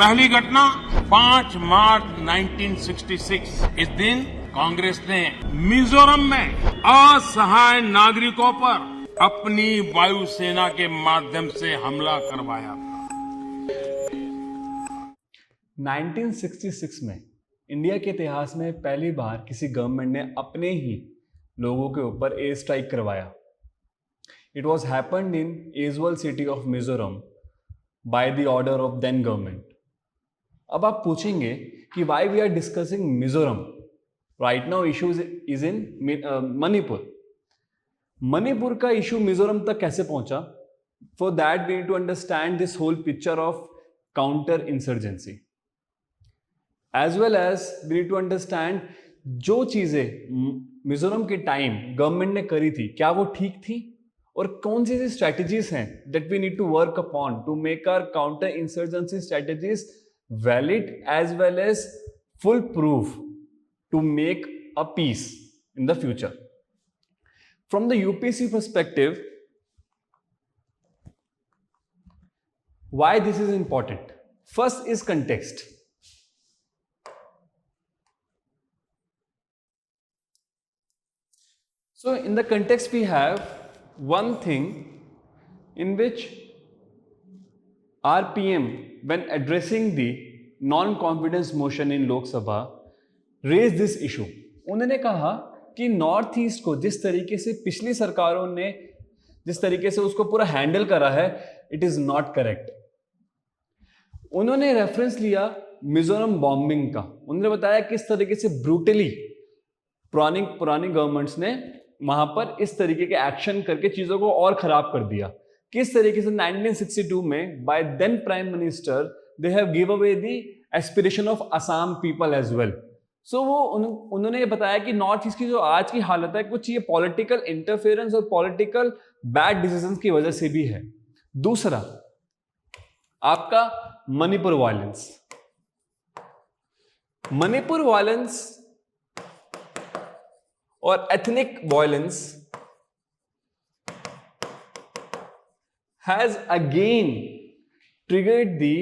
पहली घटना 5 मार्च 1966। इस दिन कांग्रेस ने मिजोरम में असहाय नागरिकों पर अपनी वायुसेना के माध्यम से हमला करवाया था। 1966 में इंडिया के इतिहास में पहली बार किसी गवर्नमेंट ने अपने ही लोगों के ऊपर एयर स्ट्राइक करवाया। It was happened in Aizawl city of Mizoram by the order of then government. अब आप पूछेंगे कि why we are discussing Mizoram right now, issue is in Manipur. Manipur का इशू मिजोरम तक कैसे पहुंचा? For that we need to understand this whole picture of counter insurgency, as well as we need to understand जो चीजें मिजोरम के टाइम गवर्नमेंट ने करी थी, क्या वो ठीक थी, और कौन सी ऐसी स्ट्रैटेजीज हैं that we need to work upon to make our counter insurgency strategies valid as well as full proof to make a peace in the future. From the UPSC perspective, why this is important? First is context. So in the context we have one thing in which our PM, when addressing the non-confidence motion in Lok Sabha, raised this issue. उन्होंने कहा कि north east को जिस तरीके से पिछली सरकारों ने जिस तरीके से उसको पूरा हैंडल करा है, इट इज नॉट करेक्ट. उन्होंने रेफरेंस लिया मिजोरम बॉम्बिंग का. उन्होंने बताया किस तरीके से ब्रूटली पुरानी गवर्नमेंट्स ने वहां पर इस तरीके के एक्शन करके चीजों को और खराब कर दिया. किस तरीके से 1962 में by then prime minister they have give away the aspiration of Assam people as well. So वो उन्होंने ये बताया कि नॉर्थ ईस्ट की जो आज की हालत है, कुछ ये पॉलिटिकल इंटरफेरेंस और पॉलिटिकल बैड डिसीजंस की वजह से भी है. दूसरा आपका मणिपुर वायलेंस. मणिपुर वायलेंस और ethnic violence has again triggered the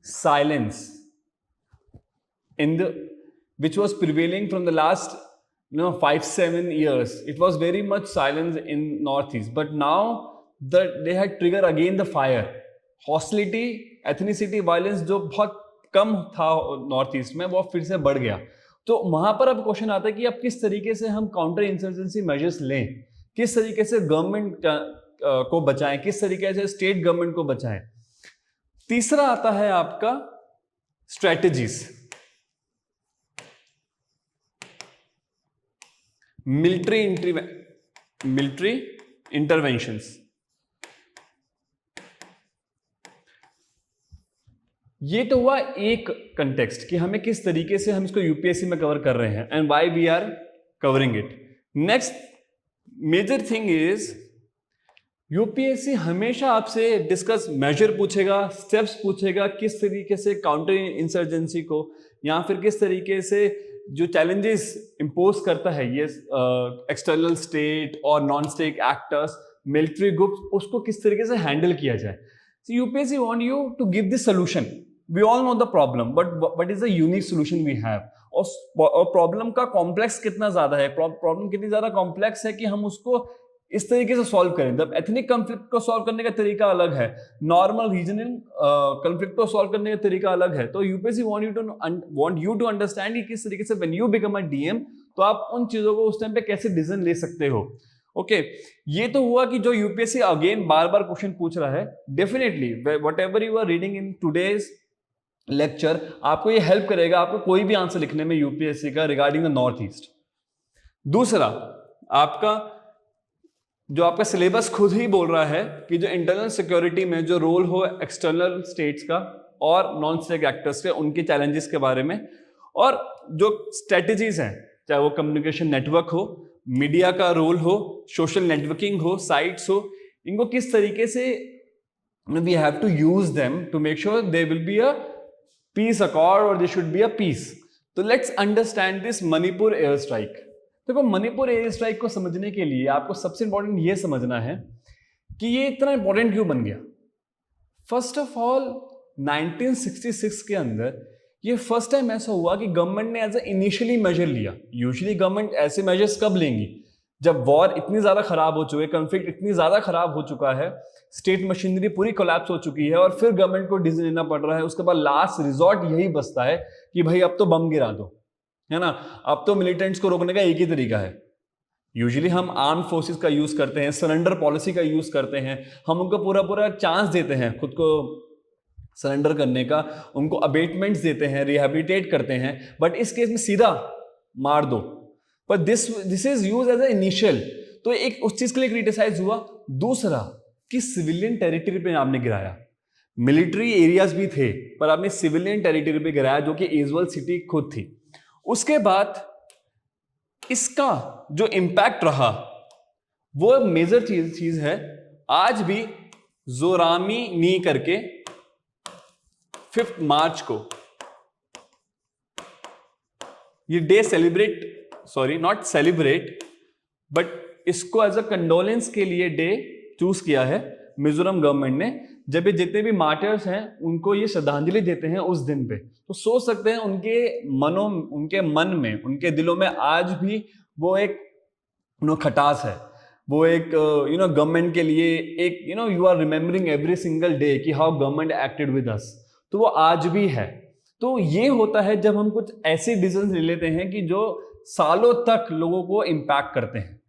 silence in the which was prevailing from the last 5-7 years. It was very much silence in northeast, but now they had triggered again the fire. Hostility, ethnicity, violence जो बहुत कम था north east में, वो फिर से बढ़ गया. तो वहां पर अब क्वेश्चन आता है कि अब किस तरीके से हम काउंटर इंसर्जेंसी मेजर्स लें, किस तरीके से गवर्नमेंट को बचाएं, किस तरीके से स्टेट गवर्नमेंट को बचाएं. तीसरा आता है आपका स्ट्रेटेजीज. Military interventions. ये तो हुआ एक कंटेक्स्ट कि हमें किस तरीके से हम इसको यूपीएससी में कवर कर रहे हैं and why we are covering it. Next major thing is UPSC हमेशा आपसे डिस्कस मेजर पूछेगा, स्टेप्स पूछेगा, किस तरीके से काउंटर इंसर्जेंसी को या फिर किस तरीके से जो चैलेंजेस इंपोज करता है ये एक्सटर्नल स्टेट और non state actors, military groups, उसको किस तरीके से हैंडल किया जाए. So UPSC want you to give this solution. We all know the problem, but what is the unique solution we have. और प्रॉब्लम का कॉम्प्लेक्स कितना ज्यादा है, प्रॉब्लम कितनी ज्यादा कॉम्प्लेक्स है कि हम उसको इस तरीके से सॉल्व करें. द एथनिक कॉन्फ्लिक्ट को सॉल्व करने का तरीका अलग है, नॉर्मल रीजनल कॉन्फ्लिक्ट को सॉल्व करने का तरीका अलग है. तो UPSC want you to understand कि किस तरीके से when you become a DM तो आप उन चीजों को उस टाइम पे कैसे डिसीजन ले सकते हो. ओके, ये तो हुआ कि जो यूपीएससी अगेन बार बार क्वेश्चन पूछ रहा है. Definitely whatever you are reading in today's lecture आपको ये हेल्प करेगा आपको कोई भी आंसर लिखने में यूपीएससी का रिगार्डिंग द नॉर्थ ईस्ट. दूसरा आपका जो आपका सिलेबस खुद ही बोल रहा है कि जो इंटरनल सिक्योरिटी में जो रोल हो एक्सटर्नल स्टेट्स का और नॉन स्टेट एक्टर्स के, उनके चैलेंजेस के बारे में, और जो स्ट्रेटेजीज हैं, चाहे वो कम्युनिकेशन नेटवर्क हो, मीडिया का रोल हो, सोशल नेटवर्किंग हो, साइट्स हो, इनको किस तरीके से we have to use them to make sure they will be a peace accord और they should be a peace. तो let's understand this Manipur air strike. देखो, मणिपुर एयर स्ट्राइक को समझने के लिए आपको सबसे इंपॉर्टेंट ये समझना है कि ये इतना इंपॉर्टेंट क्यों बन गया. फर्स्ट ऑफ ऑल 1966 के अंदर ये फर्स्ट टाइम ऐसा हुआ कि गवर्नमेंट ने एज ए इनिशियली मेजर लिया। यूजुअली गवर्नमेंट ऐसे मेजर्स कब लेंगी? जब वॉर इतनी ज्यादा खराब हो चुकी है, कॉन्फ्लिक्ट इतनी ज्यादा खराब हो चुका है, स्टेट मशीनरी पूरी कोलैप्स हो चुकी है और फिर गवर्नमेंट को डिसीजन लेना पड़ रहा है। उसके बाद लास्ट रिजॉर्ट यही बचता है कि भाई अब तो बम गिरा दो, है ना। अब तो मिलिटेंट्स को रोकने का एक ही तरीका है। यूजुअली हम आर्म फोर्सेस का यूज करते हैं, सरेंडर पॉलिसी का यूज करते हैं, हम उनको पूरा पूरा चांस देते हैं खुद को सरेंडर करने का, उनको अबेटमेंट्स देते हैं, रिहैबिलिटेट करते हैं, बट इस केस में सीधा मार दो। पर this is use as a initial, तो एक उस चीज के लिए क्रिटिसाइज हुआ। दूसरा कि सिविलियन टेरिटरी पे आपने गिराया, मिलिट्री एरियाज भी थे पर आपने सिविलियन टेरिटरी पे गिराया जो कि एजवल सिटी खुद थी। उसके बाद इसका जो इंपैक्ट रहा वो मेजर चीज है। आज भी जोरामी नी करके 5 मार्च को ये डे नॉट सेलिब्रेट बट इसको एज अ कंडोलेंस के लिए डे चूज किया है मिजोरम गवर्नमेंट ने। जब ये जितने भी मार्टर्स हैं उनको ये श्रद्धांजलि देते हैं उस दिन पे, तो सोच सकते हैं उनके मन में, उनके दिलों में आज भी वो एक खटास है, वो एक गवर्नमेंट के लिए एक you are remembering every single day कि how government acted with us, तो वो आज भी है। तो ये होता है जब हम कुछ ऐसे डिसीजन ले लेते हैं कि जो सालों तक लोगों को इंपैक्ट करते हैं,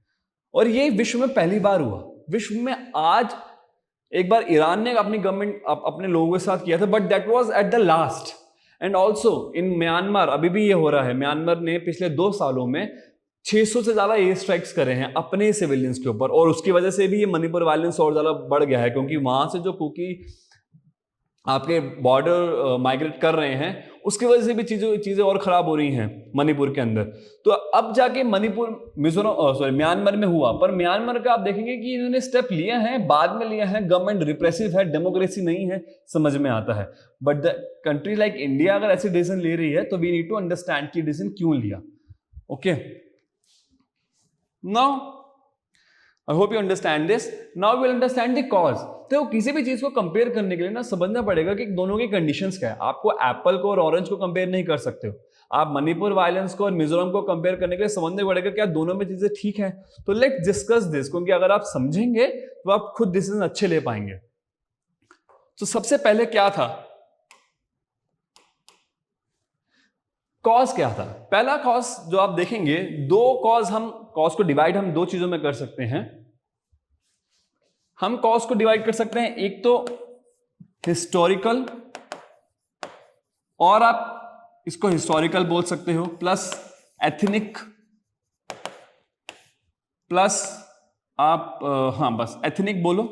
और ये विश्व में पहली बार हुआ। विश्व में आज एक बार ईरान ने अपनी गवर्नमेंट अपने लोगों के साथ किया था, but that was at the last. And also in Myanmar अभी भी ये हो रहा है। म्यांमार ने पिछले 2 सालों में 600 से ज्यादा एयर स्ट्राइक्स करे हैं अपने सिविलियंस के ऊपर, और उसकी वजह से भी ये मणिपुर वायलेंस और ज्यादा बढ़ गया है, क्योंकि वहां से जो कुकी आपके बॉर्डर माइग्रेट कर रहे हैं उसकी वजह से भी चीजें और खराब हो रही हैं मणिपुर के अंदर। तो अब जाके म्यांमार में हुआ, पर म्यांमार का आप देखेंगे कि इन्होंने स्टेप लिए हैं, बाद में लिए हैं, गवर्नमेंट रिप्रेसिव है, डेमोक्रेसी नहीं है, समझ में आता है। But the country like India अगर ऐसे डिसीजन ले रही है तो वी नीड टू अंडरस्टैंड कि डिसीजन क्यों लिया। Okay, now I hope you understand this. Now will understand the cause. तो किसी भी चीज को कंपेयर करने के लिए ना समझना पड़ेगा कि दोनों की कंडीशंस क्या है। आपको एप्पल को और ऑरेंज को कंपेयर नहीं कर सकते हो। आप मणिपुर वायलेंस को और मिजोरम को कंपेयर करने के लिए समझना पड़ेगा क्या दोनों में चीजें ठीक है। तो लेट्स डिस्कस दिस, क्योंकि अगर आप समझेंगे तो आप खुद डिसीजन अच्छे ले पाएंगे। तो सबसे पहले क्या था, कॉज क्या था? पहला कॉज जो आप देखेंगे, 2 कॉज, हम कॉज को डिवाइड हम 2 चीजों में कर सकते हैं। हम कॉज को डिवाइड कर सकते हैं, एक तो हिस्टोरिकल, और आप इसको हिस्टोरिकल बोल सकते हो, प्लस एथनिक, प्लस आप बस एथनिक बोलो,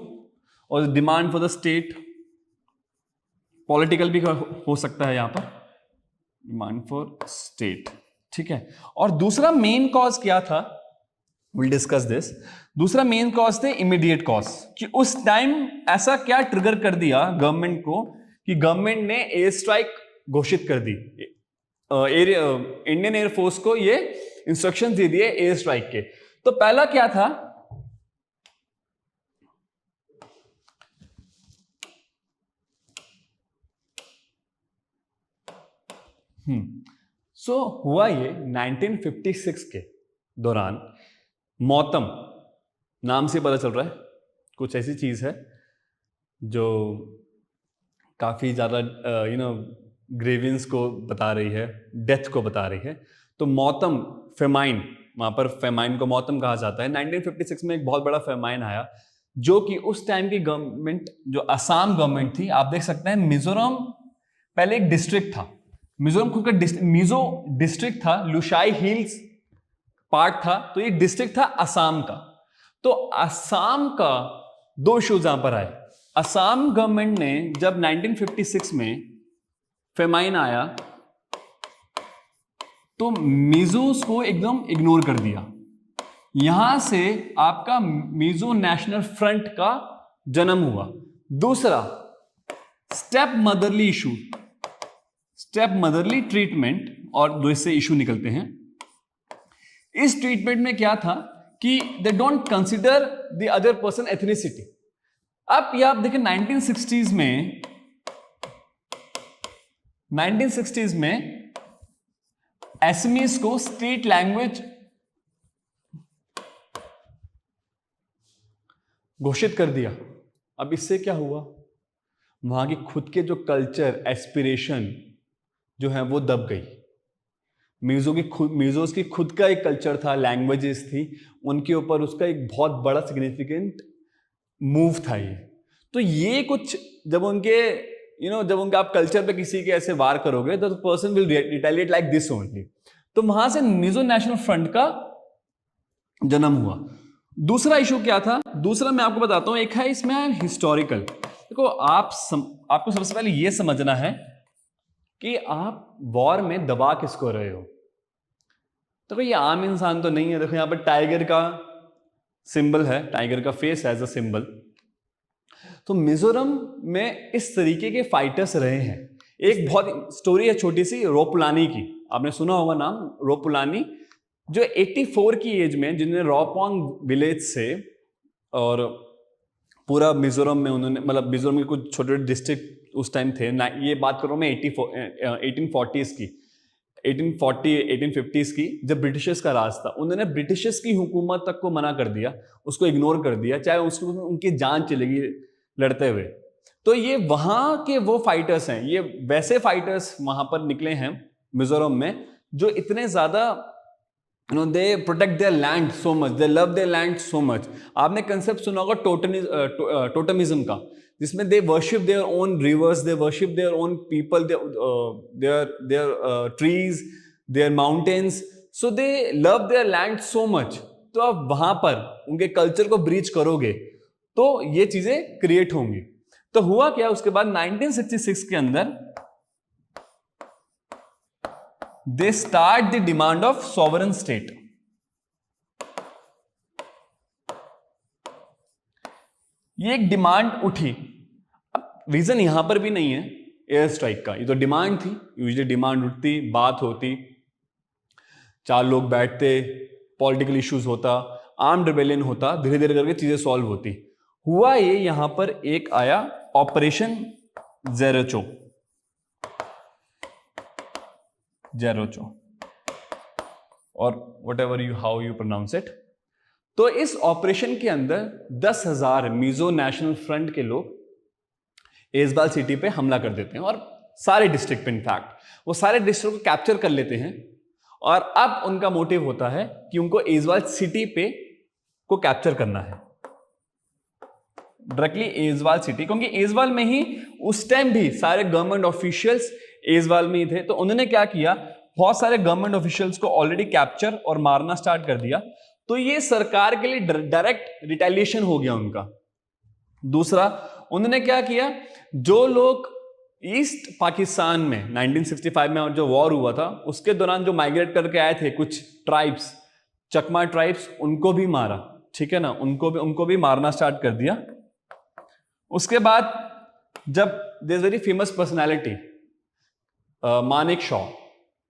और demand for the state. Political भी हो सकता है यहां पर, डिमांड फॉर स्टेट, ठीक है। और दूसरा मेन कॉज क्या था, विल डिस्कस दिस। दूसरा मेन कॉज थे इमीडिएट कॉज, कि उस टाइम ऐसा क्या ट्रिगर कर दिया गवर्नमेंट को कि गवर्नमेंट ने एयर स्ट्राइक घोषित कर दी। इंडियन एयरफोर्स को ये इंस्ट्रक्शंस दे दिए एयर स्ट्राइक के। तो पहला क्या था, हुआ ये 1956 के दौरान, मौतम नाम से पता चल रहा है, कुछ ऐसी चीज है जो काफी ज्यादा ग्रेवियंस को बता रही है, डेथ को बता रही है। तो मौतम, फेमाइन, वहां पर फेमाइन को मौतम कहा जाता है। 1956 में एक बहुत बड़ा फेमाइन आया, जो कि उस टाइम की गवर्नमेंट, जो असम गवर्नमेंट थी, आप देख सकते हैं मिजोरम पहले एक डिस्ट्रिक्ट था, मिजोरम खुद का मिजो डिस्ट्रिक्ट था, लुशाई हिल्स पार्ट था, तो ये डिस्ट्रिक्ट था असम का। तो असम का 2 इश्यूज यहां पर आए। असम गवर्नमेंट ने जब 1956 में फेमाइन आया तो मिजोस को एकदम इग्नोर कर दिया। यहां से आपका मिजो नेशनल फ्रंट का जन्म हुआ। दूसरा, step motherly issue, step motherly treatment, और 2 से इशू निकलते हैं। इस ट्रीटमेंट में क्या था कि they don't consider the other person ethnicity. अब ये आप देखें 1960s में 1960s में एसमीज को स्टेट लैंग्वेज घोषित कर दिया। अब इससे क्या हुआ, वहां की खुद के जो कल्चर एस्पिरेशन जो है वो दब गई। मीजोस की खुद का एक कल्चर था, लैंग्वेजेस थी, उनके ऊपर उसका एक बहुत बड़ा सिग्निफिकेंट मूव था ये। तो ये कुछ जब उनके जब उनके आप कल्चर पे किसी के ऐसे वार करोगे तो person will retaliate like this only. तो वहां से मिजो नेशनल फ्रंट का जन्म हुआ। दूसरा इशू क्या था, दूसरा मैं आपको बताता हूं, एक है इसमें हिस्टोरिकल। देखो आपको सबसे पहले यह समझना है कि आप वॉर में दबा किसको रहे हो। तो ये आम इंसान तो नहीं है। देखो यहां पर टाइगर का सिंबल है, टाइगर का फेस एज अ सिंबल। तो मिजोरम में इस तरीके के फाइटर्स रहे हैं। एक बहुत स्टोरी है छोटी सी रोपुलानी की, आपने सुना होगा नाम रोपुलानी, जो 84 की एज में, जिन्होंने रोपोंग विलेज से और पूरा मिजोरम में उन्होंने, मतलब मिजोरम में कुछ छोटे छोटे डिस्ट्रिक्ट उस टाइम थे, ये बात कर रहा हूं मैं 1840s की, 1850s की, जब ब्रिटिशर्स का राज था। उन्होंने ब्रिटिशर्स की हुकूमत तक को मना कर दिया, उसको इग्नोर कर दिया, चाहे उसको उनकी जान चलेगी लड़ते हुए। तो ये वहां के वो फाइटर्स हैं, ये वैसे फाइटर्स वहां पर निकले हैं मिजोरम में, जो इतने ज्यादा they protect their land so much, they love their land so much। आपने कंसेप्ट सुना होगा टोटमिज्म का, जिसमें they worship their own rivers, they worship their own people, their trees, their mountains, so they love their land so much। तो आप वहां पर उनके कल्चर को ब्रीच करोगे तो ये चीजें क्रिएट होंगी। तो हुआ क्या, उसके बाद 1966 के अंदर they start the demand of sovereign state। ये एक डिमांड उठी। अब रीजन यहां पर भी नहीं है एयर स्ट्राइक का, ये तो डिमांड थी। यूजुअली डिमांड उठती, बात होती, 4 लोग बैठते, पॉलिटिकल इश्यूज होता, आर्म्ड रिबेलियन होता, धीरे धीरे करके चीजें सॉल्व होती। हुआ ये, यहां पर एक आया ऑपरेशन जेरोचो और whatever how you pronounce it। तो इस ऑपरेशन के अंदर 10,000 मिजो नेशनल फ्रंट के लोग एजबाल सिटी पे हमला कर देते हैं, और सारे डिस्ट्रिक्ट पे, इनफैक्ट वो सारे डिस्ट्रिक्ट को कैप्चर कर लेते हैं। और अब उनका मोटिव होता है कि उनको एजबाल सिटी पे को कैप्चर करना है, डायरेक्टली एजबाल सिटी, क्योंकि एजबाल में ही उस टाइम भी सारे गवर्नमेंट ऑफिशियल्स एजबाल में ही थे। तो उन्होंने क्या किया, बहुत सारे गवर्नमेंट ऑफिशियल्स को ऑलरेडी कैप्चर और मारना स्टार्ट कर दिया। तो ये सरकार के लिए डायरेक्ट रिटेलिएशन हो गया उनका। दूसरा, उन्होंने क्या किया, जो लोग ईस्ट पाकिस्तान में 1965 में जो वॉर हुआ था उसके दौरान जो माइग्रेट करके आए थे कुछ ट्राइब्स, चकमा ट्राइब्स, उनको भी मारा, ठीक है ना, उनको भी मारना स्टार्ट कर दिया। उसके बाद जब their very famous personality Manek Shaw,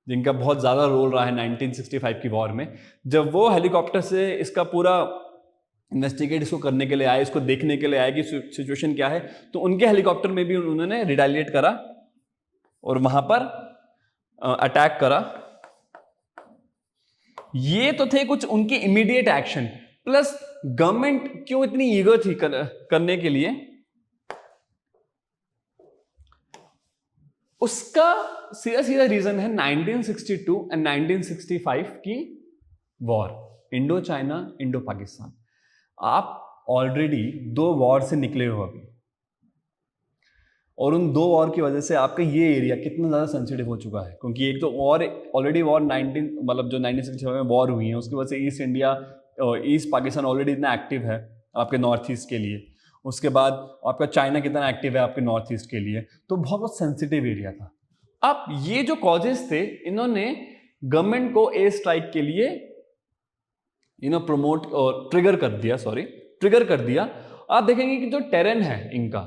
जिनका बहुत ज्यादा रोल रहा है 1965 की वॉर में, जब वो हेलीकॉप्टर से इसका पूरा इन्वेस्टिगेट इसको करने के लिए आए, इसको देखने के लिए आए कि सिचुएशन क्या है, तो उनके हेलीकॉप्टर में भी उन्होंने रिटेलिएट करा और वहां पर अटैक करा। ये तो थे कुछ उनके इमीडिएट एक्शन। प्लस गवर्नमेंट क्यों इतनी ईगर थी करने के लिए, उसका सीधा सीधा रीजन है 1962 एंड 1965 की war, Indo China Indo Pakistan. आप ऑलरेडी 2 वॉर से निकले हो अभी, और उन 2 वॉर की वजह से आपका ये एरिया कितना ज्यादा सेंसिटिव हो चुका है। क्योंकि एक तो वॉर ऑलरेडी वॉर 1965 में वॉर हुई है, उसकी वजह से east India, east Pakistan already इतना एक्टिव है आपके नॉर्थ ईस्ट के लिए। उसके बाद आपका चाइना कितना एक्टिव है आपके नॉर्थ ईस्ट के लिए। तो बहुत सेंसिटिव एरिया था। अब ये जो कॉजेस थे, इन्होंने गवर्नमेंट को एयर स्ट्राइक के लिए प्रमोट और ट्रिगर कर दिया। आप देखेंगे कि जो टेरेन है इनका,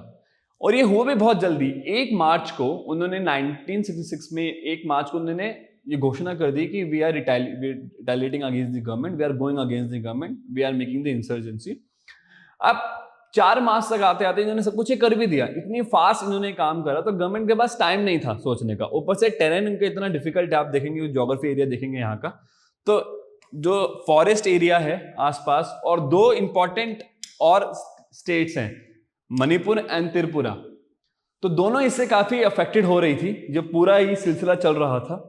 और ये हुआ भी बहुत जल्दी। 1 मार्च को उन्होंने 1966 में 1 मार्च को उन्होंने ये घोषणा कर दी कि we are retaliating against the government, we are going against the government, we are making the insurgency. अब 4 मास तक आते आते इन्होंने सब कुछ ये कर भी दिया, इतनी फास्ट इन्होंने काम करा, तो गवर्नमेंट के पास टाइम नहीं था सोचने का। ऊपर से टेरेन इनका इतना डिफिकल्ट है, आप देखेंगे ज्योग्राफी एरिया देखेंगे यहाँ का, तो जो फॉरेस्ट एरिया है आसपास, और 2 इंपॉर्टेंट और स्टेट्स हैं, मणिपुर एंड त्रिपुरा, तो दोनों इससे काफी अफेक्टेड हो रही थी जब पूरा ये सिलसिला चल रहा था।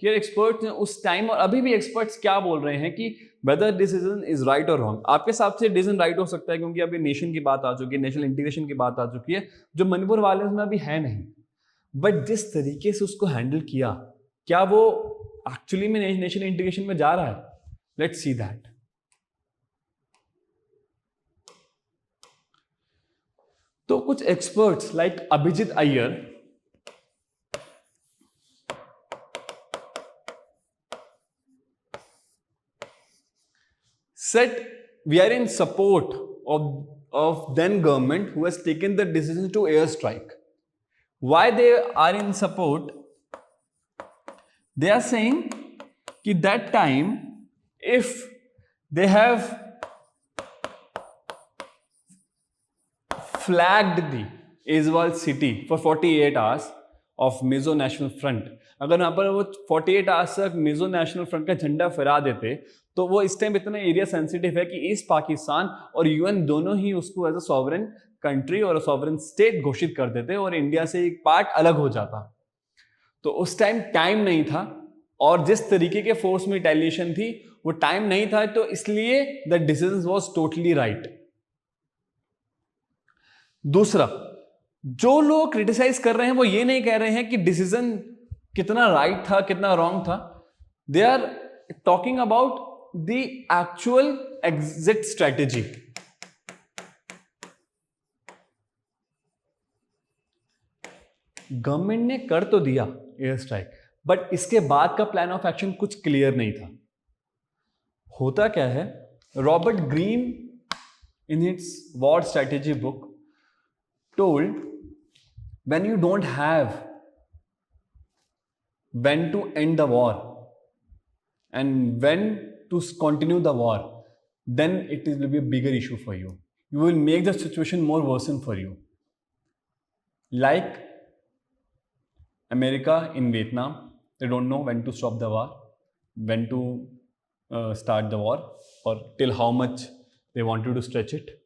कि एक्सपर्ट्स ने उस टाइम, और अभी भी एक्सपर्ट्स क्या बोल रहे हैं कि वेदर डिसीजन इज राइट और रॉन्ग। आपके हिसाब से डिसीजन राइट हो सकता है क्योंकि अभी नेशन की बात आ चुकी है, नेशनल इंटीग्रेशन की बात आ चुकी है, जो मणिपुर वाले में अभी है नहीं, बट जिस तरीके से उसको हैंडल किया, क्या वो एक्चुअली में नेशनल इंटीग्रेशन में जा रहा है? Let's see that. तो कुछ experts like Abhijit Iyer said we are in support of then government who has taken the decision to airstrike. Why they are in support? They are saying that that time if they have flagged the Aizawl city for 48 hours of Mizo National Front, अगर यहाँ पर वो 48 hours तक Mizo national front का झंडा फहरा देते, तो वो इस टाइम इतना एरिया सेंसिटिव है कि ईस्ट पाकिस्तान और यूएन दोनों ही उसको एज अ सॉवरेन कंट्री और सॉवरेन स्टेट घोषित कर देते और इंडिया से एक पार्ट अलग हो जाता। तो उस टाइम नहीं था, और जिस तरीके के फोर्स में रिटेलिएशन थी वो टाइम नहीं था, तो इसलिए the decision was totally right. दूसरा, जो लोग क्रिटिसाइज कर रहे हैं वो ये नहीं कह रहे हैं कि डिसीजन कितना राइट था कितना रॉन्ग था, they are talking about the actual exit strategy. Government ने कर तो दिया एयर स्ट्राइक, बट इसके बाद का प्लान ऑफ एक्शन कुछ क्लियर नहीं था। होता क्या है, Robert green in its war strategy book told when you don't have when to end the war and when to continue the war, then it will be a bigger issue for you. You will make the situation more worsen for you. Like America in Vietnam, they don't know when to stop the war, when to start the war, or till how much they wanted to stretch it.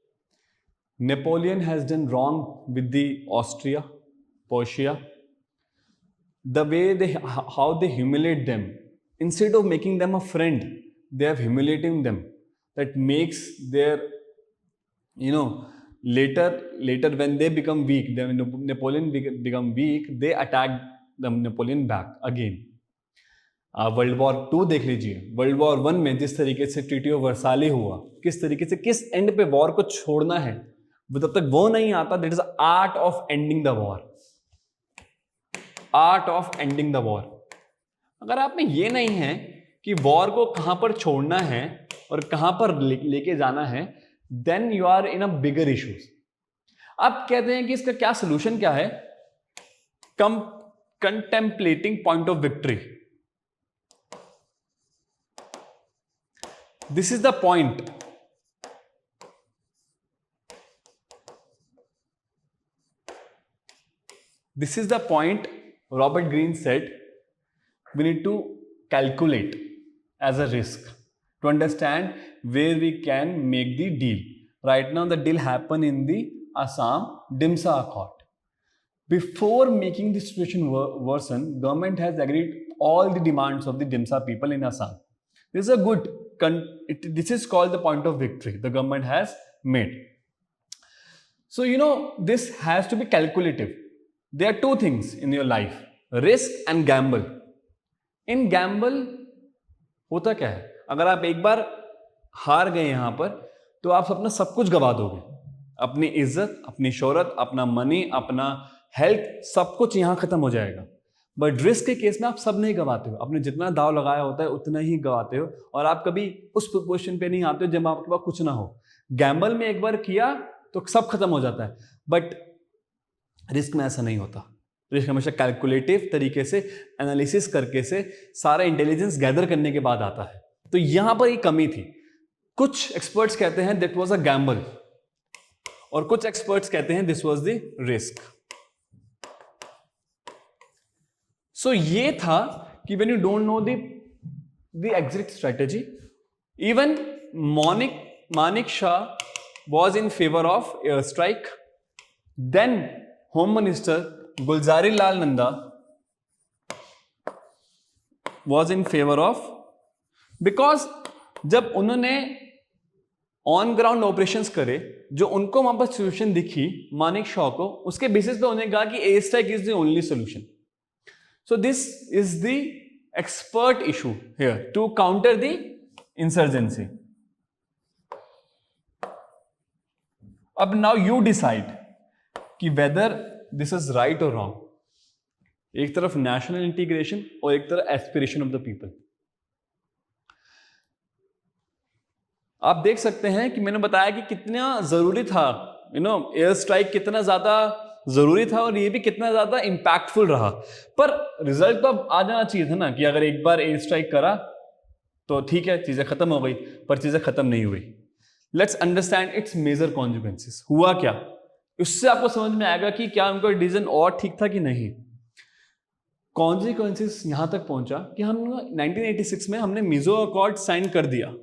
Napoleon has done wrong with the Austria, Prussia. The way how they humiliate them, instead of making them a friend, they have humiliating them. That makes their, later when they become weak, when Napoleon become weak, they attack the Napoleon back again. World war 2 देख लीजिए, world war 1 में जिस तरीके से treaty of वर्साले हुआ, किस तरीके से किस एंड पे वॉर को छोड़ना है, तब तक वो नहीं आता। That is art of ending the war, art of ending the war. अगर आप में ये नहीं है कि वॉर को कहां पर छोड़ना है और कहां पर लेके जाना है, then you are in a bigger issues. आप कहते हैं कि इसका क्या सोल्यूशन क्या है? Contemplating point of victory. This is the point. This is the point Robert Greene said, we need to calculate as a risk to understand where we can make the deal. Right now the deal happened in the Assam Dimsa Accord. Before making the situation worsen, government has agreed all the demands of the Dimsa people in Assam. This is a good, this is called the point of victory the government has made. So this has to be calculative. There are 2 things in your life, risk and gamble. In gamble होता क्या है, अगर आप एक बार हार गए यहां पर, तो आप अपना सब कुछ गवा दोगे, अपनी इज्जत, अपनी शोहरत, अपना मनी, अपना हेल्थ, सब कुछ यहां खत्म हो जाएगा। बट रिस्क के केस में आप सब नहीं गवाते हो, आपने जितना दाव लगाया होता है उतना ही गवाते हो, और आप कभी उस पोजीशन पे नहीं आते हो जब आपके पास कुछ ना हो। गैम्बल में एक बार किया तो सब खत्म हो जाता है, बट रिस्क में ऐसा नहीं होता। रिस्क हमेशा कैलकुलेटिव तरीके से एनालिसिस करके से सारा इंटेलिजेंस गैदर करने के बाद आता है। तो यहां पर एक कमी थी। कुछ एक्सपर्ट्स कहते हैं दैट वाज अ गैम्बल, और कुछ एक्सपर्ट्स कहते हैं दिस वाज द रिस्क. सो ये था कि when you don't know the exit strategy, even Manik Shah was in favor of airstrike. Then Home Minister Gulzari Lal Nanda was in favor of, because जब उन्होंने on ground operations करे, जो उनको वहां पर सोल्यूशन दिखी मानिक शाह को, उसके बेसिस पे उन्होंने कहा कि air strike is the only solution. So this is the expert issue here to counter the insurgency. अब नाउ यू डिसाइड कि वेदर दिस इज राइट और रॉन्ग. एक तरफ नेशनल इंटीग्रेशन और एक तरफ एस्पिरेशन ऑफ द पीपल. आप देख सकते हैं कि मैंने बताया कि कितना जरूरी था, एयर स्ट्राइक कितना ज्यादा जरूरी था और ये भी कितना ज्यादा इंपैक्टफुल रहा. पर रिजल्ट तो अब आ जाना चाहिए था ना, कि अगर एक बार एयर स्ट्राइक करा तो ठीक है, चीजें खत्म हो गई, पर चीजें खत्म नहीं हुई. Let's understand its major consequences. हुआ क्या, उससे आपको समझ में आएगा कि क्या उनका डिसीजन और ठीक था कि नहीं. कॉन्सिक्वेंसेस यहां तक पहुंचा कि हम 1986 में हमने मिजो अकॉर्ड साइन कर दिया.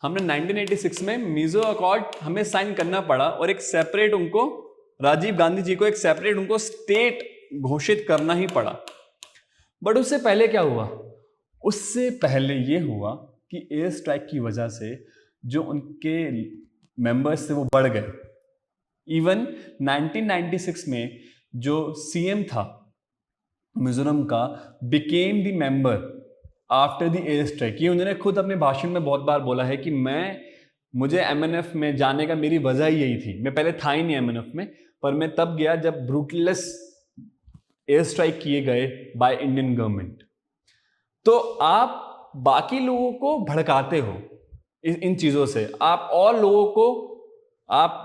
हमने 1986 में मिजो अकॉर्ड हमें साइन करना पड़ा और एक सेपरेट उनको, राजीव गांधी जी को एक सेपरेट उनको स्टेट घोषित करना ही पड़ा. बट उससे पहले क्या हुआ, उससे पहले ये हुआ कि एयर स्ट्राइक की वजह से जो उनके मेंबर्स थे वो बढ़ गए. इवन 1996 में जो सीएम था मिजोरम का became the member after the air strike. ये उन्होंने खुद अपने भाषण में बहुत बार बोला है कि मुझे एमएनएफ में जाने का मेरी वजह ही यही थी. मैं पहले था ही नहीं एमएनएफ में, पर मैं तब गया जब ब्रूटलेस एयर स्ट्राइक किए गए बाय इंडियन गवर्नमेंट. तो आप बाकी लोगों को भड़काते हो इन चीजों से, आप और लोगों को आप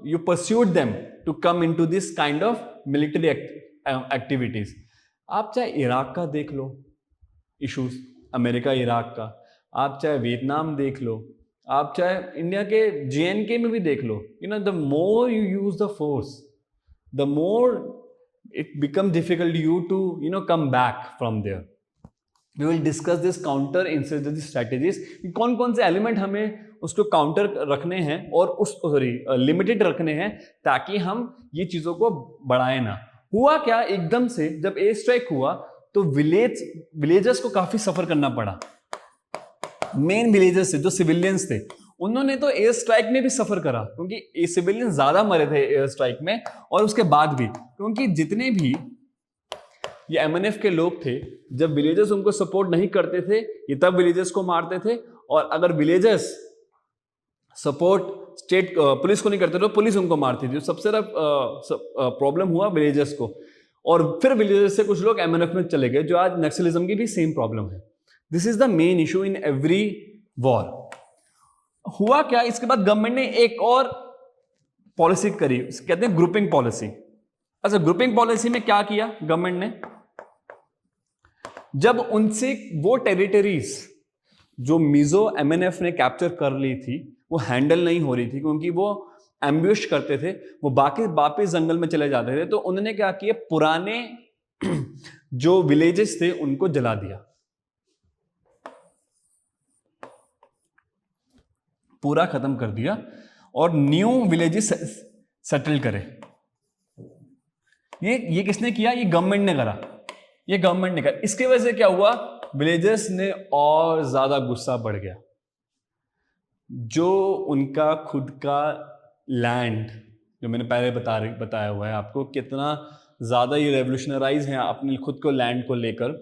you persuaded them to come into this kind of military activities. आप चाहे इराक का देख लो इश्यूज, अमेरिका इराक का, आप चाहे वियतनाम देख लो, आप चाहे इंडिया के जेएनके में भी देख लो. The more you use the force, the more it become difficult you to come back from there. We will discuss this counter insurgency strategies. कौन कौन से एलिमेंट हमें उसको काउंटर रखने हैं और लिमिटेड रखने हैं ताकि हम ये चीजों को बढ़ाए ना. हुआ क्या, एकदम से जब एयर स्ट्राइक हुआ तो विलेजर्स को काफी सफर करना पड़ा. मेन विलेजर्स थे जो सिविलियंस थे, उन्होंने तो एयर स्ट्राइक में भी सफर करा, क्योंकि सिविलियंस ज्यादा मरे थे एयर स्ट्राइक में. और उसके बाद भी, क्योंकि जितने भी ये एमएनएफ के लोग थे, जब विलेजर्स उनको सपोर्ट नहीं करते थे, ये तब विलेजर्स को मारते थे. और अगर विलेजर्स सपोर्ट स्टेट पुलिस को नहीं करते तो पुलिस उनको मारती थी. सबसे ज्यादा प्रॉब्लम हुआ विलेजर्स को. और फिर विलेजर्स से कुछ लोग एमएनएफ में चले गए, जो आज नक्सलिज्म की भी सेम प्रॉब्लम है. This is the main issue in every war. हुआ क्या, इसके बाद गवर्नमेंट ने एक और पॉलिसी करी, कहते हैं ग्रुपिंग पॉलिसी. अच्छा, ग्रुपिंग पॉलिसी में क्या किया गवर्नमेंट ने, जब उनसे वो टेरिटरीज जो मिजो एमएनएफ ने कैप्चर कर ली थी वो हैंडल नहीं हो रही थी, क्योंकि वो एम्ब्यूश करते थे, वो बाकी वापिस जंगल में चले जाते थे, तो उन्होंने क्या किया, पुराने जो विलेजेस थे उनको जला दिया, पूरा खत्म कर दिया और न्यू विलेजेस सेटल करे. ये किसने किया, ये गवर्नमेंट ने करा, ये गवर्नमेंट ने करा. इसकी वजह से क्या हुआ, विलेजर्स ने और ज्यादा गुस्सा बढ़ गया. जो उनका खुद का लैंड, जो मैंने पहले बताया हुआ है आपको, कितना ज्यादा ये रेवोल्यूशनराइज हैं अपने खुद को लैंड को लेकर.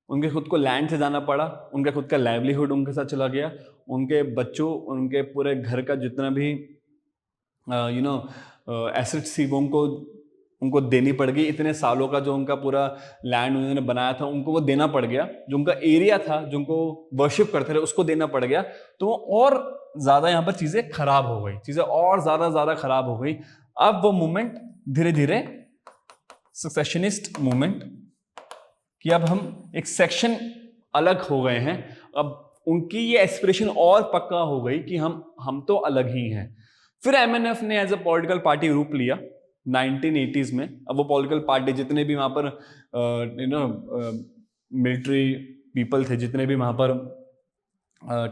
उनके खुद को लैंड से जाना पड़ा, उनका खुद का लाइवलीहुड उनके साथ चला गया, उनके बच्चों, उनके पूरे घर का जितना भी एसेट्स थी वो उनको देनी पड़ गई. इतने सालों का जो उनका पूरा लैंड उन्होंने बनाया था उनको वो देना पड़ गया. जो उनका एरिया था, जो उनको वर्शिप करते थे, उसको देना पड़ गया. तो वो और ज्यादा यहाँ पर चीजें खराब हो गई, चीजें और ज्यादा खराब हो गई. अब वो मूवमेंट धीरे धीरे सक्सेशनिस्ट मूवमेंट कि अब हम एक सेक्शन अलग हो गए हैं. अब उनकी ये एस्पिरेशन और पक्का हो गई कि हम तो अलग ही हैं। फिर एमएनएफ ने एज अ पॉलिटिकल पार्टी रूप लिया 1980s में। अब वो पॉलिटिकल पार्टी जितने भी वहां पर मिलिट्री पीपल थे, जितने भी वहां पर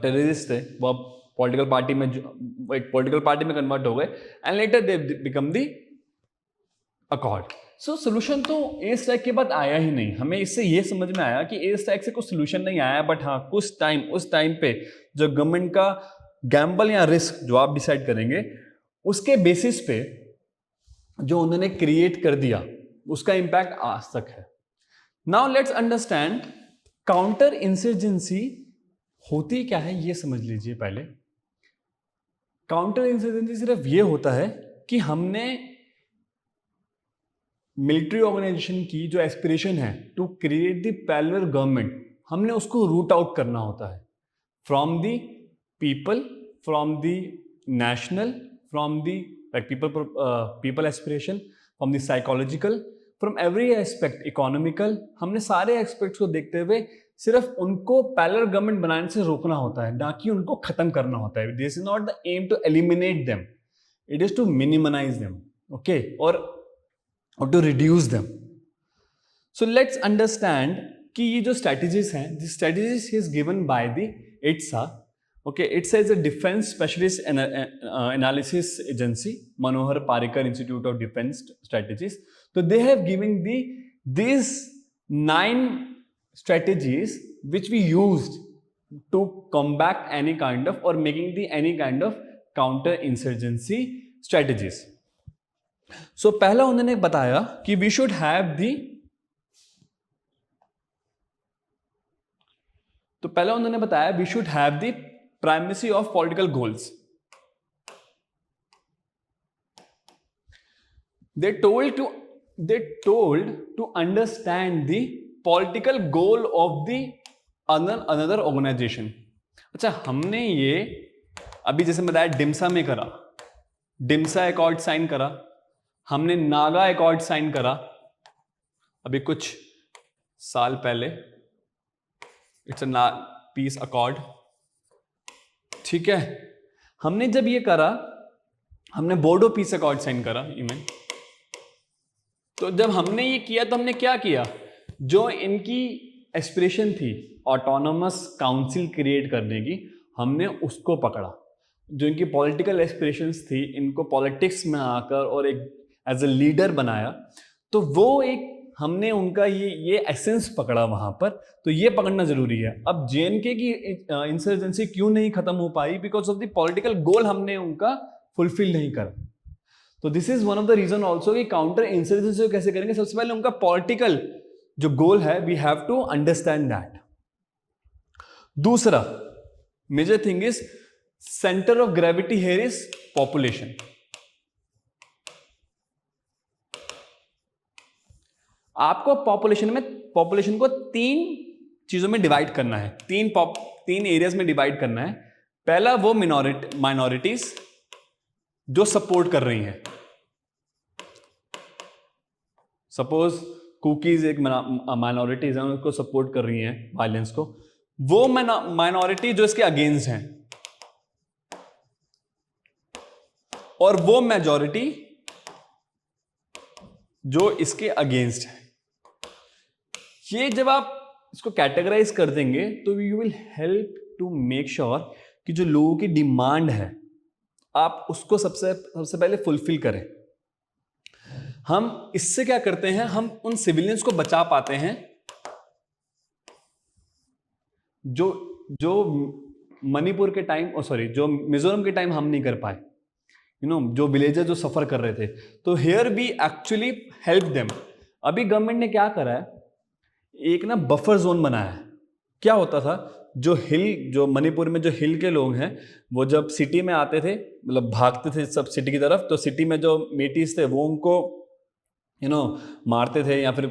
टेररिस्ट थे, वो अब पॉलिटिकल पार्टी में एक पॉलिटिकल पार्टी में कन्वर्ट हो गए and later they become the accord. So solution तो एयर स्ट्राइक के बाद आया ही नहीं। हमें इससे ये समझ में आया कि एयर स्ट्राइक से कुछ सोल्यूशन नहीं आया, बट हाँ उस टाइम पे जो गवर्नमेंट का गैम्बल या रिस्क जो आप डिसाइड करेंगे उसके बेसिस पे जो उन्होंने क्रिएट कर दिया उसका इंपैक्ट आज तक है। Now let's understand counter insurgency होती क्या है, ये समझ लीजिए पहले। काउंटर इंसर्जेंसी सिर्फ ये होता है कि हमने मिलिट्री ऑर्गेनाइजेशन की जो एस्पिरेशन है to create the parallel government, हमने उसको रूट आउट करना होता है from the people, from the national, from the people aspiration, from the psychological, from every aspect, economical. हमने सारे एस्पेक्ट्स को देखते हुए सिर्फ उनको पैरेलल गवर्नमेंट बनाने से रोकना होता है, ना कि उनको खत्म करना होता है। This is not the aim to eliminate them, it is to minimize them, okay, और to reduce them. So let's understand कि ये जो स्ट्रेटजीज हैं, this strategies is given by the IDSA, okay, IDSA is a defence specialist analysis agency, Manohar Parrikar Institute of Defence Strategies. तो they have given these 9 strategies which we used to combat any kind of or making any kind of counter insurgency strategies. So पहला उन्होंने बताया कि we should have the primacy of political goals. They told to understand the political goal of the another organization. अच्छा, हमने ये अभी जैसे बताया डिम्सा में करा, डिम्सा अकॉर्ड साइन करा, हमने नागा अकॉर्ड साइन करा अभी कुछ साल पहले, इट्स अ पीस अकॉर्ड, ठीक है। हमने जब ये करा, हमने बोर्डो पीस अकॉर्ड साइन करा इवन। तो जब हमने ये किया तो हमने क्या किया, जो इनकी एस्पिरेशन थी ऑटोनोमस काउंसिल क्रिएट करने की, हमने उसको पकड़ा। जो इनकी पॉलिटिकल एस्पिरेशंस थी, इनको पॉलिटिक्स में आकर और एक एज अ लीडर बनाया, तो वो एक हमने उनका ये एसेंस पकड़ा वहां पर। तो ये पकड़ना जरूरी है। अब जेएनके की इंसर्जेंसी क्यों नहीं खत्म हो पाई? Because of the political goal हमने उनका फुलफिल नहीं करा। तो this is one of the reason also कि काउंटर इंसर्जेंसी कैसे करेंगे। सबसे पहले उनका पॉलिटिकल जो गोल है, we have to understand that. दूसरा major thing is centre of gravity here is population. आपको पॉपुलेशन को 3 चीजों में डिवाइड करना है, 3 एरियाज में डिवाइड करना है। पहला वो माइनॉरिटीज जो सपोर्ट कर रही हैं, सपोज कुकीज एक माइनॉरिटीज है, उसको सपोर्ट कर रही हैं वायलेंस को। वो माइनॉरिटी जो इसके अगेंस्ट हैं, और वो मेजॉरिटी जो इसके अगेंस्ट है। ये जब आप इसको कैटेगराइज कर देंगे तो you will help to make sure कि जो लोगों की डिमांड है आप उसको सबसे पहले फुलफिल करें। हम इससे क्या करते हैं, हम उन सिविलियंस को बचा पाते हैं जो मणिपुर के टाइम जो मिजोरम के टाइम हम नहीं कर पाए, जो विलेजर जो सफर कर रहे थे। तो here we actually help them. अभी गवर्नमेंट ने क्या करा है, एक ना बफर जोन बनाया है। क्या होता था, जो मणिपुर में जो हिल के लोग हैं, वो जब सिटी में आते थे, मतलब भागते थे सब सिटी की तरफ, तो सिटी में जो मेटीज थे वो उनको मारते थे या फिर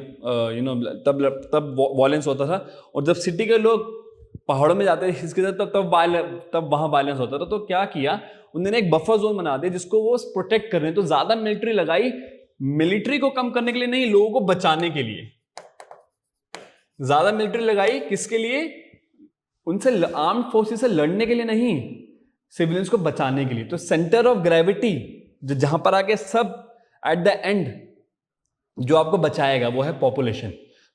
तब वायलेंस होता था। और जब सिटी के लोग पहाड़ों में जाते थे इसकी तरफ, तब वहां वायलेंस होता था। तो क्या किया उन्होंने, एक बफर जोन बना दिया जिसको वो प्रोटेक्ट कर रहे हैं। तो ज्यादा मिलिट्री लगाई, मिलिट्री को कम करने के लिए नहीं, लोगों को बचाने के लिए ज्यादा मिलिट्री लगाई। किसके लिए? उनसे आर्म्ड फोर्सेस से लड़ने के लिए नहीं, सिविलियंस को बचाने के लिए। तो सेंटर ऑफ ग्रेविटी जो जहां पर आके सब एट द एंड जो आपको बचाएगा वो है पॉपुलेशन।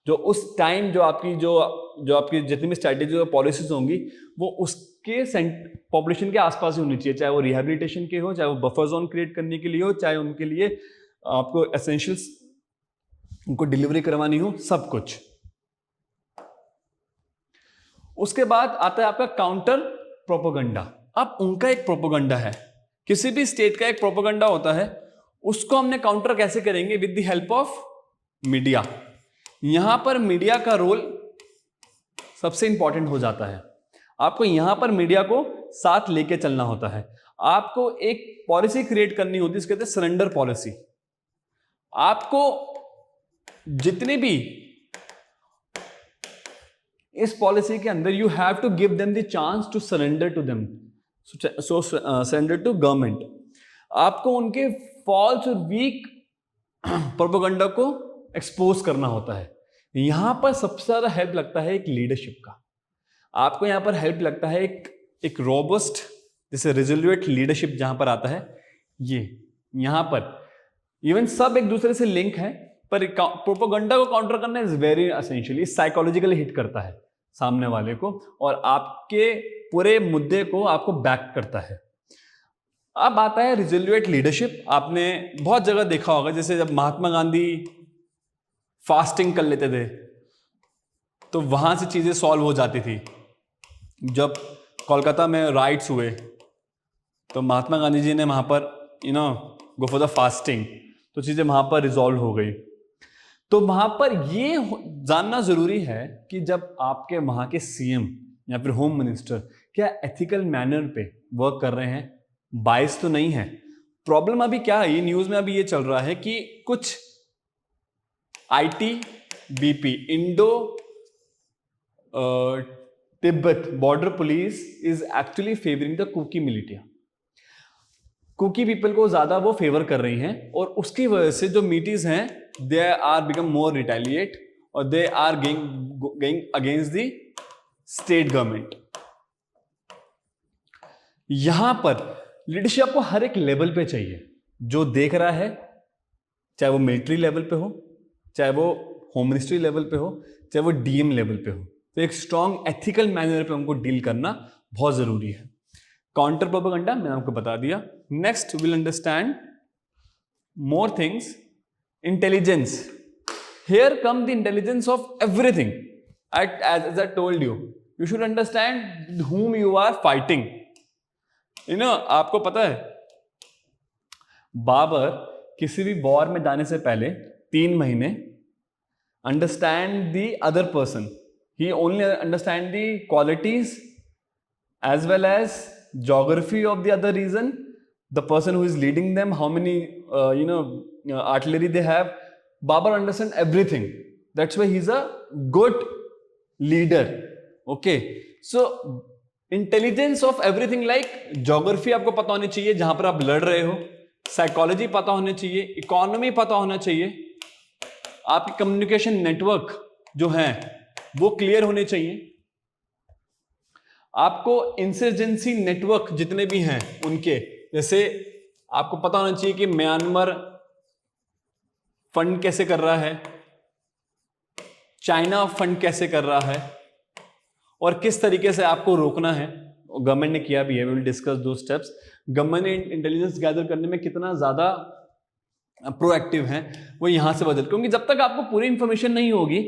जो उस टाइम जो आपकी जितनी भी स्ट्रैटेजी और पॉलिसीज होंगी वो उसके पॉपुलेशन के आसपास ही होनी चाहिए, चाहे वो रिहेबिलिटेशन के हो, चाहे वो बफर जोन क्रिएट करने के लिए हो, चाहे उनके लिए आपको एसेंशियल्स उनको डिलीवरी करवानी हो, सब कुछ। उसके बाद आता है आपका काउंटर प्रोपोगंडा। अब उनका एक प्रोपोगंडा है, किसी भी स्टेट का एक प्रोपोगंडा होता है, उसको हमने काउंटर कैसे करेंगे? With the help of media. यहां पर मीडिया का रोल सबसे इंपॉर्टेंट हो जाता है। आपको यहां पर मीडिया को साथ लेके चलना होता है। आपको एक पॉलिसी क्रिएट करनी होती है, इसके कहते हैं सरेंडर पॉलिसी। आपको जितने भी इस पॉलिसी के अंदर you have to give them the chance to surrender to them, so surrender to government. आपको उनके फॉल्स और वीक प्रोपेगेंडा को एक्सपोज करना होता है। यहां पर सबसे ज्यादा हेल्प लगता है एक लीडरशिप का। आपको यहां पर हेल्प लगता है एक रोबस्ट, जैसे रिजोल्यूट लीडरशिप जहां पर आता है। ये यहां पर इवन सब एक दूसरे से लिंक है, पर प्रोपेगेंडा को काउंटर करना is very essentially psychologically hit करता है सामने वाले को और आपके पूरे मुद्दे को आपको बैक करता है। अब आता है रिजोल्यूट लीडरशिप। आपने बहुत जगह देखा होगा, जैसे जब महात्मा गांधी फास्टिंग कर लेते थे तो वहां से चीजें सॉल्व हो जाती थी। जब कोलकाता में राइट्स हुए तो महात्मा गांधी जी ने वहां पर गो फॉर द फास्टिंग, तो चीजें वहां पर रिजॉल्व हो गई। तो वहां पर ये जानना जरूरी है कि जब आपके वहां के सीएम या फिर होम मिनिस्टर क्या एथिकल मैनर पे वर्क कर रहे हैं, बायस तो नहीं है। प्रॉब्लम अभी क्या है, ये न्यूज में अभी ये चल रहा है कि कुछ ITBP, Indo Tibet border police is actually favoring the Kuki militia. Kuki people को ज्यादा वो फेवर कर रही हैं और उसकी वजह से जो मीटीज हैं they are become more retaliate और they are going against the state government. यहां पर लीडरशिप आपको हर एक लेवल पे चाहिए, जो देख रहा है, चाहे वो मिलिट्री लेवल पे हो, चाहे वो होम मिनिस्ट्री लेवल पे हो, चाहे वो DM लेवल पे हो। तो एक स्ट्रॉन्ग एथिकल मैनर पे हमको डील करना बहुत जरूरी है। काउंटर प्रोपेगेंडा मैंने आपको बता दिया। Next will understand more things. Intelligence, here come the intelligence of everything. as I told you, you should understand whom you are fighting. आपको पता है बाबर किसी भी वॉर में जाने से पहले 3 महीने understand the other person, he only understand the qualities as well as geography of the other region, the person who is leading them, how many artillery they have. Babar understand everything. That's why he's a good leader. Okay, so intelligence of everything, like geography आपको पता होनी चाहिए जहां पर आप लड़ रहे हो, साइकोलॉजी पता होनी चाहिए, इकोनॉमी पता होना चाहिए, आपकी कम्युनिकेशन नेटवर्क जो है वो क्लियर होने चाहिए, आपको इंसर्जेंसी नेटवर्क जितने भी हैं उनके, जैसे आपको पता होना चाहिए कि म्यांमार फंड कैसे कर रहा है, चाइना फंड कैसे कर रहा है और किस तरीके से आपको रोकना है। गवर्नमेंट ने किया भी है, वी विल डिस्कस दो स्टेप्स। गवर्नमेंट ने इंटेलिजेंस गैदर करने में कितना ज्यादा प्रोएक्टिव है वो यहां से बदल, क्योंकि जब तक आपको पूरी इंफॉर्मेशन नहीं होगी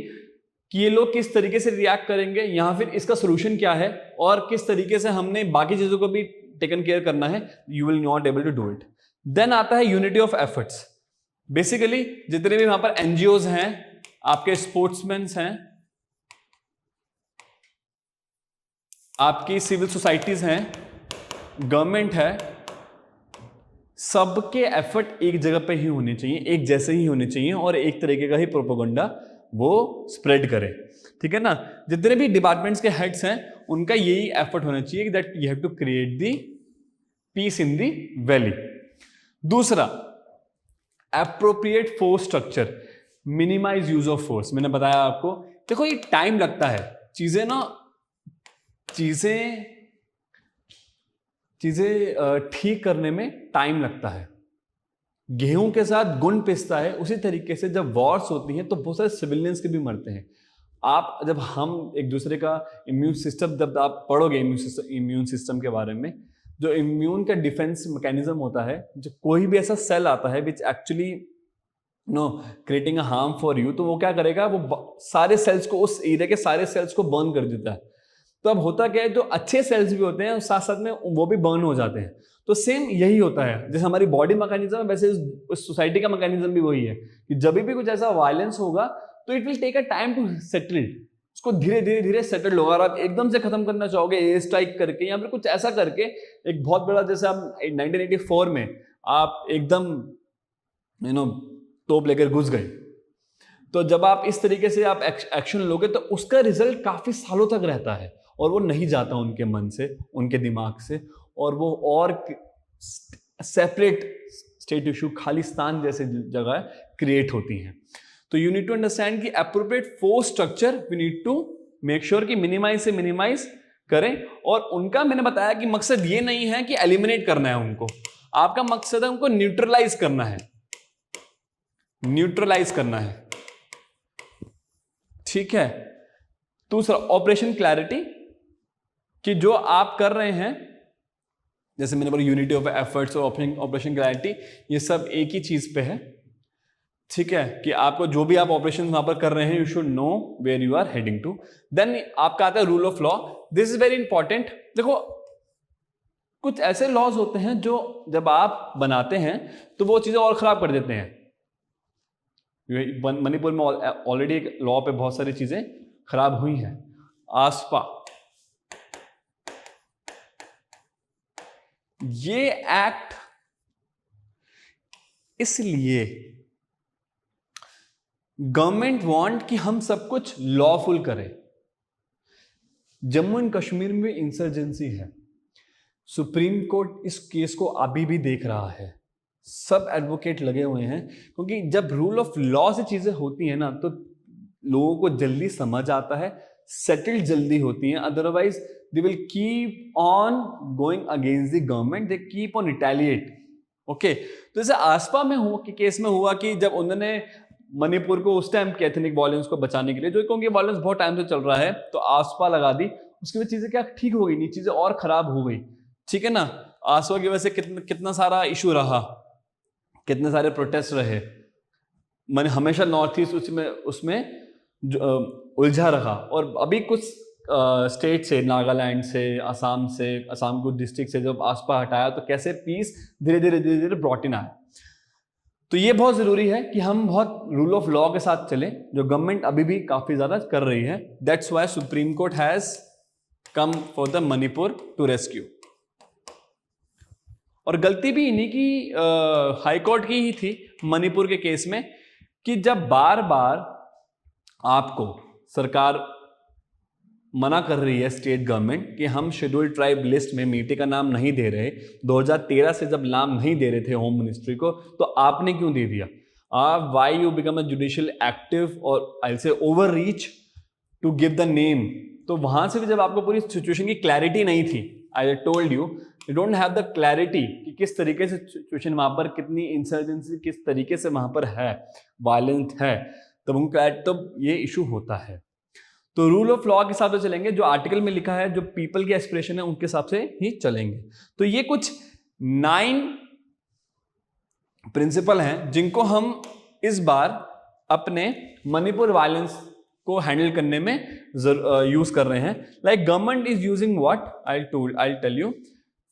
कि ये लोग किस तरीके से रिएक्ट करेंगे या फिर इसका सोल्यूशन क्या है और किस तरीके से हमने बाकी चीजों को भी टेकन केयर करना है, you will not able to do it. Then आता है यूनिटी ऑफ एफर्ट्स। बेसिकली जितने भी वहां पर एनजीओज हैं, आपके स्पोर्ट्समैन हैं, आपकी सिविल सोसाइटीज हैं, गवर्नमेंट है, सबके एफर्ट एक जगह पे ही होने चाहिए, एक जैसे ही होने चाहिए और एक तरीके का ही प्रोपेगेंडा वो स्प्रेड करे। ठीक है ना। जितने भी डिपार्टमेंट्स के हेड्स हैं उनका यही एफर्ट होना चाहिए that you have to create the peace in the valley. दूसरा, appropriate force structure, minimize use of force. मैंने बताया आपको, देखो ये टाइम लगता है, चीजें ना चीजें ठीक करने में टाइम लगता है। गेहूं के साथ गुण पिसता है, उसी तरीके से जब वॉर्स होती हैं तो बहुत सारे सिविलियंस के भी मरते हैं। जब हम एक दूसरे का इम्यून सिस्टम, जब आप पढ़ोगे इम्यून सिस्टम के बारे में, जो इम्यून का डिफेंस मैकेनिज्म होता है, जो कोई भी ऐसा सेल आता है which actually creating a harm for you, तो वो क्या करेगा, वो सारे सेल्स को, उस एरिया के सारे सेल्स को बर्न कर देता है। तो अब होता क्या है, जो अच्छे सेल्स भी होते हैं साथ साथ में वो भी बर्न हो जाते हैं। तो सेम यही होता है, जैसे हमारी बॉडी मैकेनिज्म है, वैसे उस सोसाइटी का मैकेनिज्म भी वही है कि जब भी कुछ ऐसा वायलेंस होगा तो it will take a time to settle, उसको धीरे धीरे धीरे सेटल होगा। और आप एकदम से खत्म करना चाहोगे एयर स्ट्राइक करके या फिर कुछ ऐसा करके, एक बहुत बड़ा, जैसे हम 1984 में आप एकदम तोप लेकर घुस गए, तो जब आप इस तरीके से आप एक्शन लोगे तो उसका रिजल्ट काफी सालों तक रहता है और वो नहीं जाता उनके मन से, उनके दिमाग से, और वो और सेपरेट स्टेट इशू, खालिस्तान जैसे जगह क्रिएट होती हैं। तो यू नीड टू अंडरस्टैंड कि appropriate force structure we need to make sure कि मिनिमाइज से मिनिमाइज करें। और उनका मैंने बताया कि मकसद ये नहीं है कि एलिमिनेट करना है उनको, आपका मकसद है उनको न्यूट्रलाइज करना है, न्यूट्रलाइज करना है, ठीक है। दूसरा, ऑपरेशन क्लैरिटी, कि जो आप कर रहे हैं, जैसे मैंने बोला यूनिटी ऑफ एफर्ट्स और ऑपरेशन क्लैरिटी, ये सब एक ही चीज पे है, ठीक है, कि आपको जो भी आप ऑपरेशन वहां पर कर रहे हैं, you should know where you are heading to. Then आपका आता है rule of law. This is very important. देखो, कुछ ऐसे लॉज होते हैं जो जब आप बनाते हैं तो वो चीजें और खराब कर देते हैं। मणिपुर में ऑलरेडी एक लॉ पे बहुत सारी चीजें खराब हुई हैं। आसपा, ये एक्ट इसलिए गवर्नमेंट वांट कि हम सब कुछ लॉफुल करें। जम्मू एंड कश्मीर में इंसर्जेंसी है, सुप्रीम कोर्ट इस केस को अभी भी देख रहा है, सब एडवोकेट लगे हुए हैं, क्योंकि जब रूल ऑफ लॉ से चीजें होती हैं ना तो लोगों को जल्दी समझ आता है, सेटल्ड जल्दी होती हैं। Otherwise they will keep on going against the government, they keep on retaliate. Okay, तो जैसे आसपा में हुआ कि केस में हुआ कि जब उन्होंने मणिपुर को उस टाइम के एथनिक वायलेंस को बचाने के लिए, जो क्योंकि वायलेंस बहुत टाइम से चल रहा है, तो आसपा लगा दी, उसकी वजह चीजें क्या ठीक हो गई, नहीं चीजें और खराब हो गई, ठीक है ना। आसपा की वजह से कितना सारा इशू रहा, कितने सारे प्रोटेस्ट रहे, मैंने हमेशा नॉर्थ ईस्ट उसमें उलझा रहा। और अभी कुछ स्टेट से, नागालैंड से, असम कुछ डिस्ट्रिक्ट से जब आसपा हटाया तो कैसे पीस धीरे धीरे ब्रॉट इन आया। तो ये बहुत जरूरी है कि हम बहुत रूल ऑफ लॉ के साथ चलें, जो गवर्नमेंट अभी भी काफी ज्यादा कर रही है। That's why Supreme Court has come for the Manipur to rescue. और गलती भी इन्हीं की हाई कोर्ट की ही थी मणिपुर के केस में, कि जब बार बार आपको सरकार मना कर रही है, स्टेट गवर्नमेंट, कि हम शेड्यूल्ड ट्राइब लिस्ट में मीटे का नाम नहीं दे रहे, 2013 से जब नाम नहीं दे रहे थे होम मिनिस्ट्री को, तो आपने क्यों दे दिया? Why you become a judicial active और I say over reach to give the name. तो वहां से भी जब आपको पूरी सिचुएशन की क्लैरिटी नहीं थी, I told you don't have the clarity कि किस तरीके से सिचुएशन वहां पर, कितनी इंसर्जेंसी किस तरीके से वहां पर है, वायलेंट है, तब ये इशू होता है। तो रूल ऑफ लॉ के हिसाब से चलेंगे, जो आर्टिकल में लिखा है, जो पीपल की एस्पिरेशन है उनके हिसाब से ही चलेंगे। तो ये कुछ 9 प्रिंसिपल हैं जिनको हम इस बार अपने मणिपुर वायलेंस को हैंडल करने में यूज कर रहे हैं। Like government is using what I tell you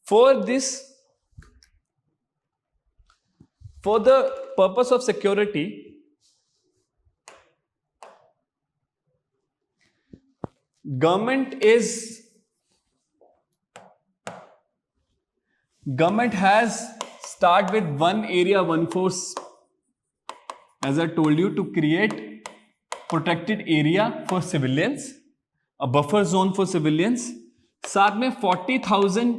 for this, for the purpose of security, government has start with one area, one force, as I told you, to create protected area for civilians, a buffer zone for civilians, साथ में 40,000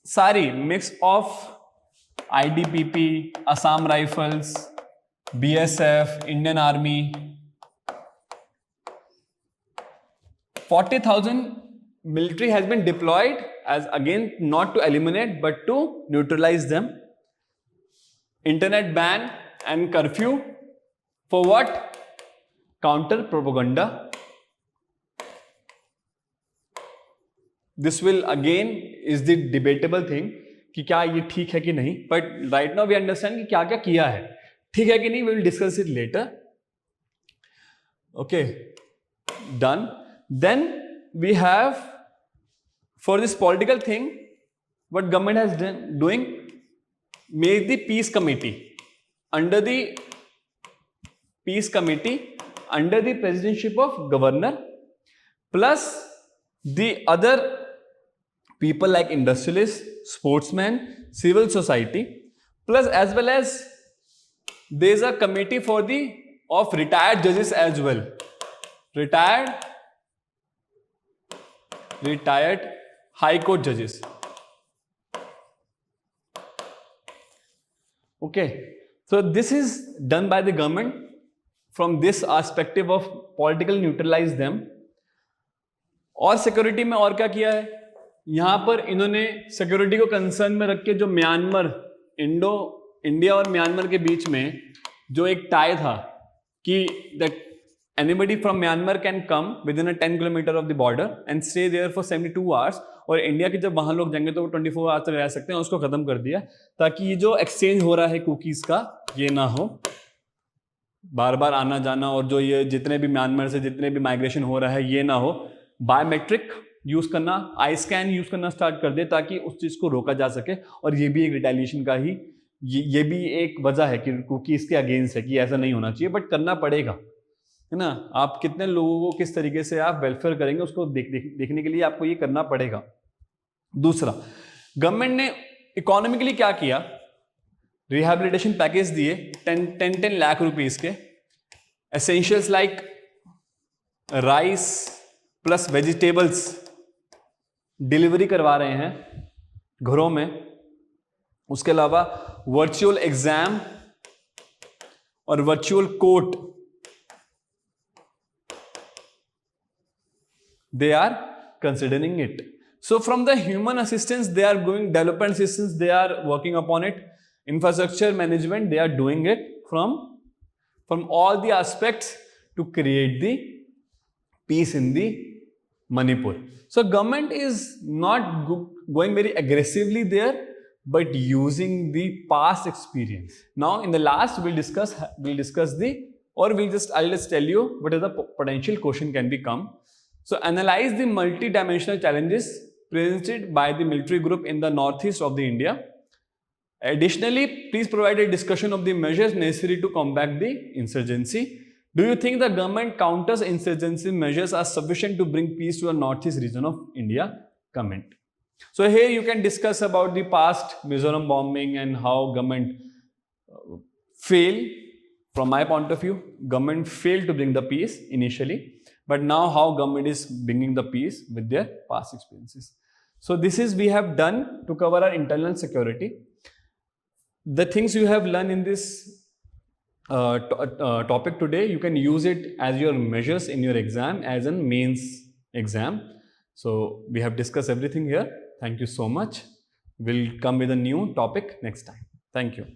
सारी mix of IDPP, Assam rifles, BSF, Indian army, 40,000 military has been deployed as again not to eliminate but to neutralize them. Internet ban and curfew for what? Counter propaganda. This will again is the debatable thing कि क्या ये ठीक है कि नहीं, but right now we understand कि क्या क्या किया है, ठीक है कि नहीं, we will discuss it later. Okay, done. Then we have for this political thing, what government has done doing, made the peace committee under the presidency of governor, plus the other people like industrialists, sportsmen, civil society, plus as well as there is a committee for the of retired judges as well. Retired high court judges. Okay, so this is done by the government from this perspective of political neutralize them. और security में और क्या किया है, यहां पर इन्होंने security को कंसर्न में रख के जो म्यांमार, इंडिया और म्यांमार के बीच में जो एक टाई था कि that anybody from Myanmar can come within 10 kilometre of the border and stay there for 72 hours, और इंडिया के जब वहां लोग जाएंगे तो वो 24 आवर्स तक रह सकते हैं, उसको खत्म कर दिया ताकि ये जो एक्सचेंज हो रहा है कुकीज का ये ना हो, बार बार आना जाना, और जो ये जितने भी म्यांमार से जितने भी माइग्रेशन हो रहा है ये ना हो। बायोमेट्रिक यूज करना, आई स्कैन यूज करना स्टार्ट कर दे ताकि उस चीज को रोका जा सके, और ये भी एक रिटेलिएशन का ही ये भी एक वजह है कि कुकीज के अगेंस्ट है कि ऐसा नहीं होना चाहिए, बट करना पड़ेगा, है ना। आप कितने लोगों को किस तरीके से आप वेलफेयर करेंगे उसको देखने के लिए आपको ये करना पड़ेगा। दूसरा, गवर्नमेंट ने इकोनॉमिकली क्या किया, रिहैबिलिटेशन पैकेज दिए 10 लाख रुपीस के, essentials like rice plus vegetables delivery करवा रहे हैं घरों में। उसके अलावा वर्चुअल एग्जाम और virtual court they are considering it. So from the human assistance they are doing, development assistance they are working upon it, infrastructure management they are doing it from all the aspects to create the peace in the Manipur. So government is not going very aggressively there but using the past experience. Now in the last we'll discuss the, or I'll just tell you what is the potential question can become. So analyze the multi-dimensional challenges presented by the military group in the northeast of the India. Additionally, please provide a discussion of the measures necessary to combat the insurgency. Do you think the government counters insurgency measures are sufficient to bring peace to the northeast region of India? Comment. So here you can discuss about the past Mizoram bombing and how government failed. From my point of view, government failed to bring the peace initially. But now how government is bringing the peace with their past experiences. So this is we have done to cover our internal security. The things you have learned in this topic today, you can use it as your measures in your exam, as a mains exam. So we have discussed everything here. Thank you so much. We'll come with a new topic next time. Thank you.